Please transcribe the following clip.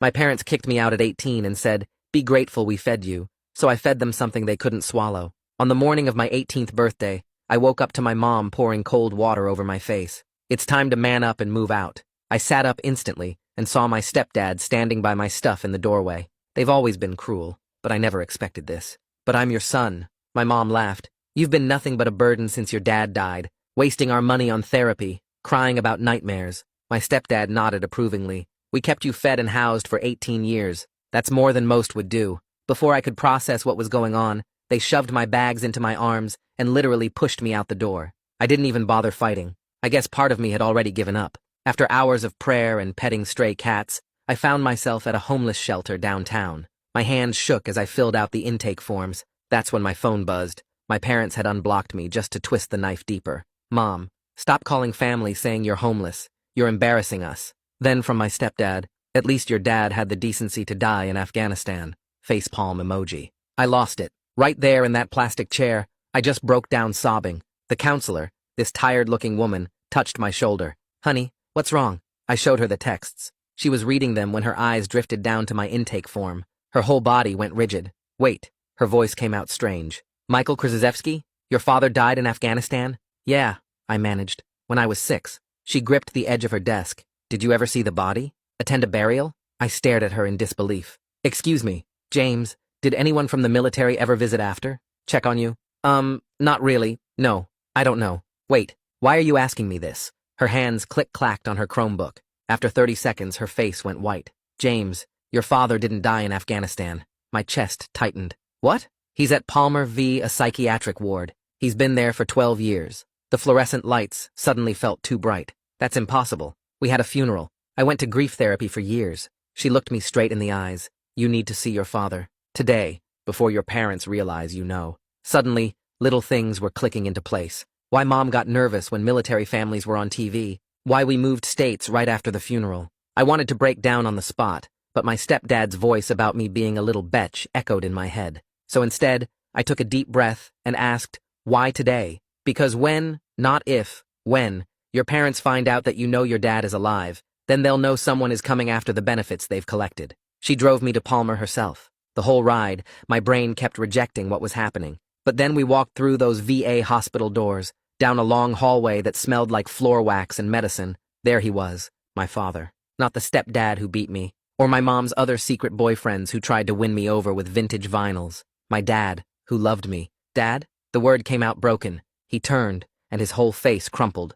My parents kicked me out at 18 and said, "Be grateful we fed you." So I fed them something they couldn't swallow. On the morning of my 18th birthday, I woke up to my mom pouring cold water over my face. It's time to man up and move out. I sat up instantly and saw my stepdad standing by my stuff in the doorway. They've always been cruel, but I never expected this. "But I'm your son." My mom laughed. "You've been nothing but a burden since your dad died, wasting our money on therapy, crying about nightmares." My stepdad nodded approvingly. "We kept you fed and housed for 18 years. That's more than most would do." Before I could process what was going on, they shoved my bags into my arms and literally pushed me out the door. I didn't even bother fighting. I guess part of me had already given up. After hours of prayer and petting stray cats, I found myself at a homeless shelter downtown. My hands shook as I filled out the intake forms. That's when my phone buzzed. My parents had unblocked me just to twist the knife deeper. "Mom, stop calling family saying you're homeless. You're embarrassing us." Then from my stepdad, "At least your dad had the decency to die in Afghanistan." Facepalm emoji. I lost it. Right there in that plastic chair, I just broke down sobbing. The counselor, this tired-looking woman, touched my shoulder. "Honey, what's wrong?" I showed her the texts. She was reading them when her eyes drifted down to my intake form. Her whole body went rigid. "Wait," her voice came out strange. "Michael Krzyzewski? Your father died in Afghanistan?" "Yeah," I managed. "When I was 6. She gripped the edge of her desk. "Did you ever see the body? Attend a burial?" I stared at her in disbelief. "Excuse me, James, did anyone from the military ever visit after? Check on you?" Not really. No, I don't know. Wait, why are you asking me this?" Her hands click-clacked on her Chromebook. After 30 seconds, her face went white. "James, your father didn't die in Afghanistan." My chest tightened. "What?" "He's at Palmer V, a psychiatric ward. He's been there for 12 years. The fluorescent lights suddenly felt too bright. That's impossible. We had a funeral. I went to grief therapy for years." She looked me straight in the eyes. "You need to see your father. Today, before your parents realize you know." Suddenly, little things were clicking into place. Why Mom got nervous when military families were on TV. Why we moved states right after the funeral. I wanted to break down on the spot, but my stepdad's voice about me being a little betch echoed in my head. So instead, I took a deep breath and asked, "Why today?" "Because when, not if, when, your parents find out that you know your dad is alive, then they'll know someone is coming after the benefits they've collected." She drove me to Palmer herself. The whole ride, my brain kept rejecting what was happening. But then we walked through those VA hospital doors, down a long hallway that smelled like floor wax and medicine. There he was, my father. Not the stepdad who beat me, or my mom's other secret boyfriends who tried to win me over with vintage vinyls. My dad, who loved me. "Dad?" The word came out broken. He turned, and his whole face crumpled.